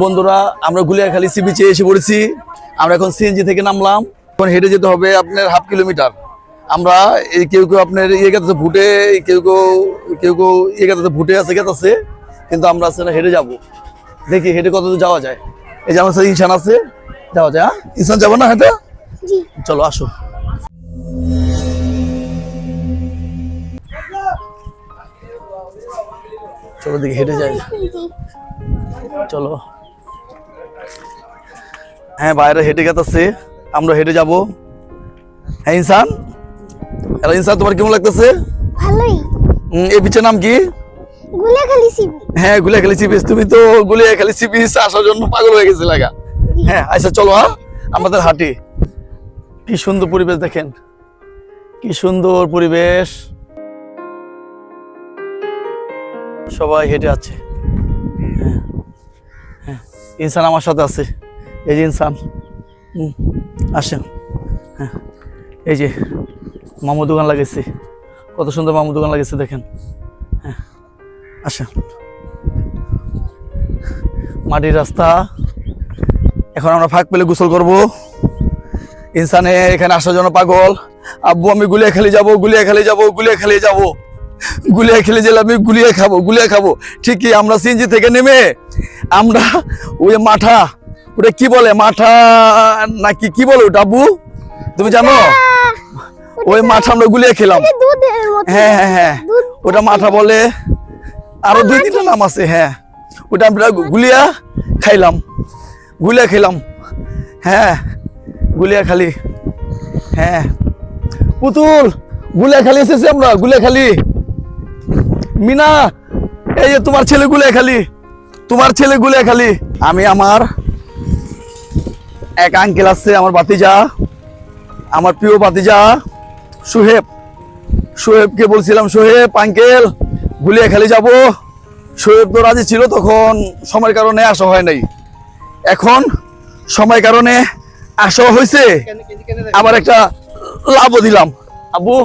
বন্ধুরা আমরা গুলিয়াখালী সি বিচে এসে পড়েছি। আমরা এখন সিএনজি থেকে নামলাম। এখন হেঁটে যেতে হবে আপনার 1/2 কিলোমিটার। আমরা এই কেউ আপনার ইয়ে গেছে ভুটে, কেউ ইয়ে গেছে ভুটে আছে গেছে, কিন্তু আমরা আসলে হেঁটে যাব। দেখি হেঁটে কত দূর যাওয়া যায়। এই যে আমার সাথে ইনসান আছে, যাওয়া যায়। ইনসান যাবো না হেঁটে? চলো আসো। চলো দেখি হেঁটে যাই, চলো। হ্যাঁ বাইরে হেঁটে গেছে, আমরা হেঁটে যাবো। হ্যাঁ ইনসান, ইনসান তোমার কেমন লাগতেছে? ভালোই। এই বিচের নাম কি? Guliakhali sea beach. হ্যাঁ গুলিয়াখালী সি বিচ। তুমি তো গুলিয়াখালী সি বিচ আসার জন্য পাগল হয়ে গেছে লাগা। হ্যাঁ আচ্ছা চলো, হ্যাঁ আমাদের হাঁটি। কি সুন্দর পরিবেশ দেখেন, কি সুন্দর পরিবেশ। সবাই হেঁটে আছে। হ্যাঁ হ্যাঁ ইনসান আমার সাথে আছে। এই যে ইনসান, আসেন। হ্যাঁ এই যে মামু দোকান লাগিয়েছে, কত সুন্দর মামু দোকান লাগিয়েছে দেখেন। হ্যাঁ আসেন। মাটির রাস্তা। এখন আমরা ফাঁক পেলে গোসল করব। ইনসানে এখানে আসার জন্য পাগল। আব্বু আমি গুলিয়াখালী যাবো, গুলিয়াখালী যাবো, গুলিয়াখালী যাবো, গুলিয়াখালী জেলা আমি গুলিয়া খাবো। ঠিকই আমরা সিএনজি থেকে নেমে আমরা ওই মাঠা, ওটা কি বলে মাঠা নাকি কি বলে ওটা আব্বু তুমি জানো? ওই মাঠা আমরা গুলিয়া খেলাম। হ্যাঁ হ্যাঁ হ্যাঁ ওটা মাঠা বলে, আরো 2-3টা নাম আছে। হ্যাঁ ওটা আমরা গুলিয়া খেলাম। হ্যাঁ গুলিয়াখালী। হ্যাঁ পুতুল গুলিয়াখালী এসেছি আমরা, গুলিয়াখালী। মিনা এই যে তোমার ছেলে গুলিয়াখালী। আমি আমার এক আঙ্কেল আছে, আমার ভাতিজা, আমার প্রিয় ভাতিজা সোহেবকে বলছিলাম, সোহেব আঙ্কেল গুলিয়াখালী যাব। সোহেব তো রাজি ছিল, তখন সময়ের কারণে আসা হয় নাই। এখন সময় কারণে আসা হয়েছে, আবার একটা লাভও দিলাম। আব্বু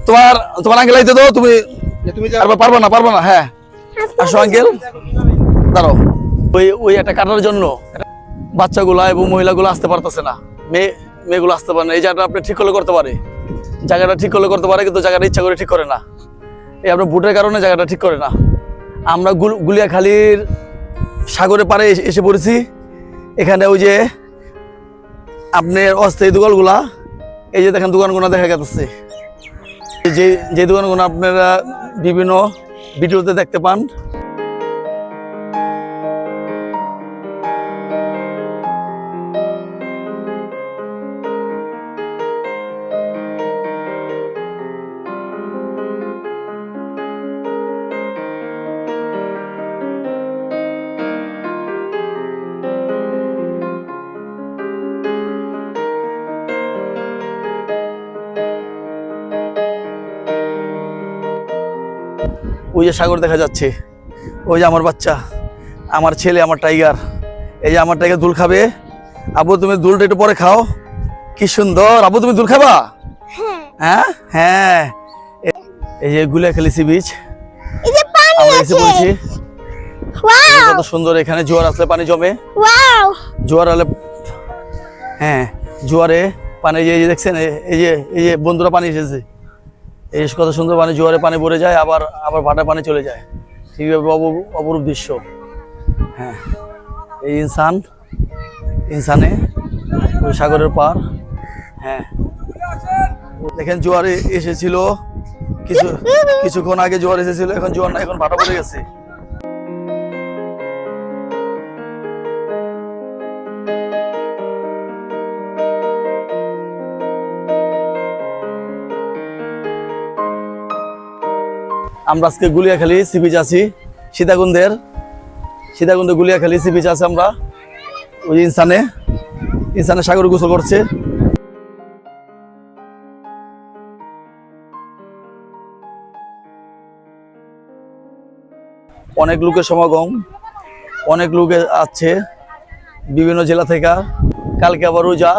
তোমার আঙ্কেল আইতে দাও, তুমি পারবা না। হ্যাঁ আসো আঙ্কেল, দাঁড়াও। ওই একটা কাটার জন্য বাচ্চাগুলা এবং মহিলাগুলো আসতে পারতেছে না, মেয়েগুলো আসতে পারে না। এই জায়গাটা আপনি ঠিক করতে পারে, কিন্তু জায়গাটা ইচ্ছা করে ঠিক করে না। এই আপনার ভোটের কারণে জায়গাটা ঠিক করে না। আমরা গুলিয়াখালীর সাগরের পাড়ে এসে পড়েছি। এখানে ওই যে আপনার অস্থায়ী দোকানগুলা, এই যে দেখেন দোকানগুলো দেখা যাচ্ছে, যে দোকানগুলো আপনারা বিভিন্ন ভিডিওতে দেখতে পান। ওই যে সাগর দেখা যাচ্ছে, ওই যে আমার বাচ্চা, আমার ছেলে, আমার টাইগার। এই যে আমার টাইগার দুল খাবে। আব্বু তুমি দুলটা একটু পরে খাও, কি সুন্দর। আব্বু তুমি দুল খাবা? হ্যাঁ হ্যাঁ এই যে গুলিয়াখালী সি বিচ আমরা এসে পড়েছি। কত সুন্দর, এখানে জোয়ার আসলে পানি জমে। জোয়ার আলে, হ্যাঁ জোয়ারে পানি, এই যে দেখছেন, এই যে বন্ধুরা পানি এসেছে, এই কত সুন্দর পানি, জোয়ারে পানি ভরে যায়, আবার ভাটা পানি চলে যায়। ঠিকভাবে অপরূপ দৃশ্য। হ্যাঁ এই ইনসানে ওই সাগরের পার। হ্যাঁ দেখেন জোয়ারে এসেছিল, কিছুক্ষণ আগে জোয়ার এসেছিল, এখন জোয়ার না, এখন ভাটা পড়ে গেছে। আমরা আজকে গুলিয়াখালী সি বিচ আছি, সীতাকুণ্ডের গুলিয়াখালী সি বিচ আছে। আমরা ওই ইনসানে সাগরে গোসল করছে। অনেক লোকের সমাগম, অনেক লোক আছে বিভিন্ন জেলা থেকে। কালকে আবার রোজা,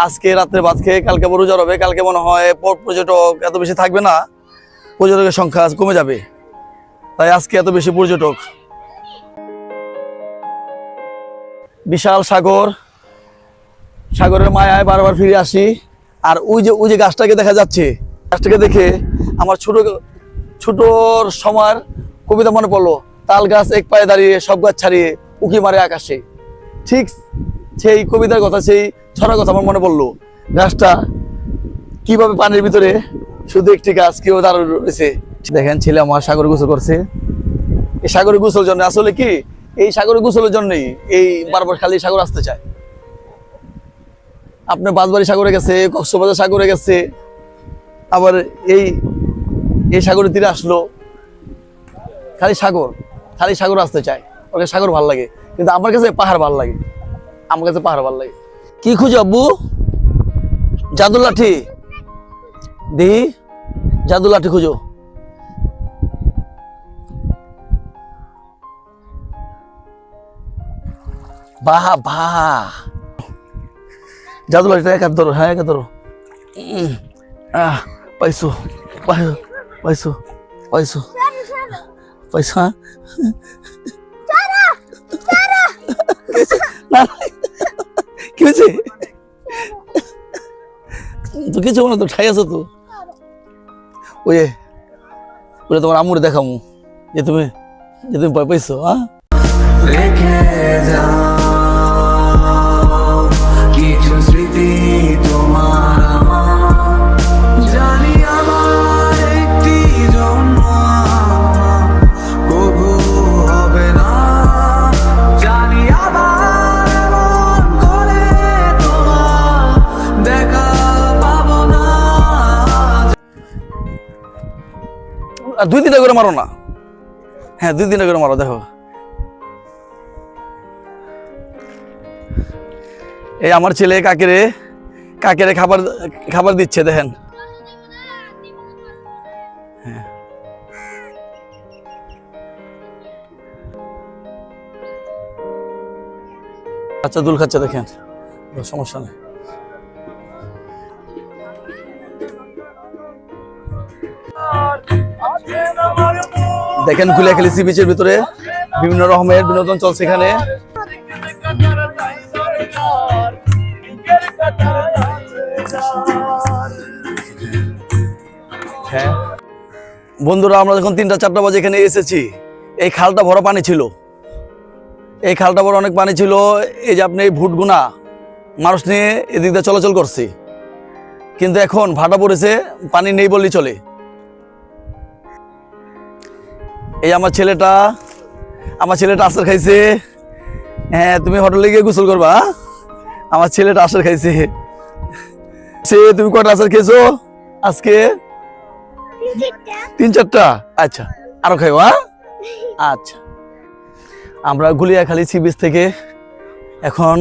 আজকে রাত্রে ভাত খেয়ে কালকে আবার রোজা হবে। কালকে মনে হয় পর্যটক এত বেশি থাকবে না, পর্যটকের সংখ্যা কমে যাবে, তাই আজকে এত বেশি পর্যটক। বিশাল সাগর, সাগরের মায়ায় বারবার ফিরে আসি। আর ওই যে গাছটাকে দেখা যাচ্ছে, গাছটাকে দেখে আমার ছোটর সময়ের কবিতা মনে পড়লো, তাল গাছ এক পায়ে দাঁড়িয়ে সব গাছ ছাড়িয়ে উকি মারে আকাশে। ঠিক সেই কবিতার কথা, সেই ছড়ার কথা আমার মনে পড়লো। গাছটা কিভাবে পানির ভিতরে শুধু একটি গাছ কিভাবে দাঁড়িয়ে রয়েছে। দেখেন ছেলে আমার সাগরে গোসল করছে। এই সাগরে গোসলের জন্য আসলে কি, এই সাগরে গোসলের জন্যই এই বারবার খালি সাগর আসতে চায়। আপনার বাঁশবাড়ি সাগরে গেছে, কক্সবাজার সাগরে গেছে, আবার এই সাগরের তীরে আসলো, খালি সাগর আসতে চায়। ওকে সাগর ভাল লাগে, কিন্তু আমার কাছে পাহাড় ভাল লাগে। আমার কাছে পাহাড় ভাল লাগে। কি খুঁজো আব্বু? জাদু লাঠি দি, জাদু লাঠি খুঁজো। বাহ বাহ, জাদু লাঠিটা একা ধরো, হ্যাঁ একা ধরো। পাইছো পাইছো পাইছো পাইছো পয়সা কি হয়েছে? তো কিছু মনে তো ঠাই আছে তো। ওরে তোমার আমুরে দেখামু যে তুমি ভয় পাইছো। হ্যাঁ, রেখে যাও কিছু স্মৃতি তোমার আমার, জানি আমার একটি জন্ম কবু হবে না, জানি আবার এমন করে তোমার দেখা পাবো না। আর 2-3টা করে মারো না। হ্যাঁ 2-3টা করে মারো। দেখো এই আমার ছেলে কাকেরে খাবার দিচ্ছে, দেখেন। হ্যাঁ, আচ্ছা দুল খাচ্ছে, দেখেন, সমস্যা নেই। দেখেন গুলিয়াখালী সি বিচের ভিতরে বিভিন্ন রকমের বিনোদন চলছে এখানে। হ্যাঁ বন্ধুরা, আমরা যখন 3টা-4টা বাজে এখানে এসেছি, এই খালটা ভরা পানি ছিল। এই খালটা ভরা অনেক পানি ছিল। এই যে আপনি এই ভুটগুনা মানুষ নিয়ে এদিক দিয়ে চলাচল করছে, কিন্তু এখন ভাটা পড়েছে, পানি নেই বললেই চলে। এই আমার ছেলেটা আচার খাইছে। হ্যাঁ, তুমি হোটেলে গিয়ে গোসল করবা। আমার ছেলেটা আচার খাইছে। তুমি কয়টা আচার খেয়েছো আজকে? 3-4টা। আচ্ছা, আরো খাইবো। হ্যাঁ, আচ্ছা। আমরা গুলিয়াখালী সি বিচ থেকে এখন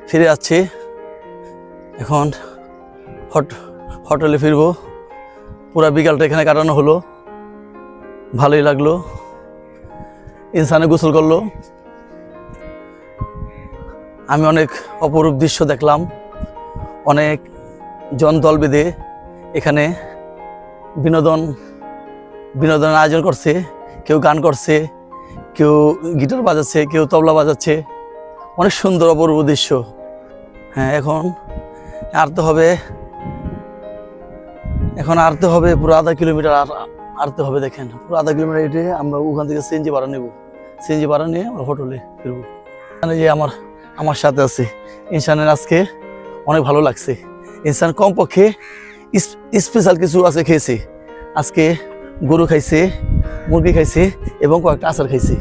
ফিরে যাচ্ছি। এখন হোটেলে ফিরবো। পুরা বিকালটা এখানে কাটানো হলো, ভালোই লাগলো। ইনসানে গোসল করলো। আমি অনেক অপরূপ দৃশ্য দেখলাম। অনেক জন দল বেঁধে এখানে বিনোদনের আয়োজন করছে। কেউ গান করছে, কেউ গিটার বাজাচ্ছে, কেউ তবলা বাজাচ্ছে। অনেক সুন্দর অপূর্ব দৃশ্য। হ্যাঁ, এখন আরতে হবে পুরো 1/2 কিলোমিটার আরতে হবে। দেখেন, পুরো 1/2 কিলোমিটার হেঁটে আমরা ওখান থেকে সিএনজি ভাড়া নেব। সিএনজি ভাড়া নিয়ে আমরা হোটেলে ফিরবো। এখানে যে আমার সাথে আছে ইনসানের, আজকে অনেক ভালো লাগছে। ইনসান কমপক্ষে স্পেশাল কিছু আছে খেয়েছে। আজকে গরু খাইছে, মুরগি খাইছে এবং কয়েকটা আচার খাইছে।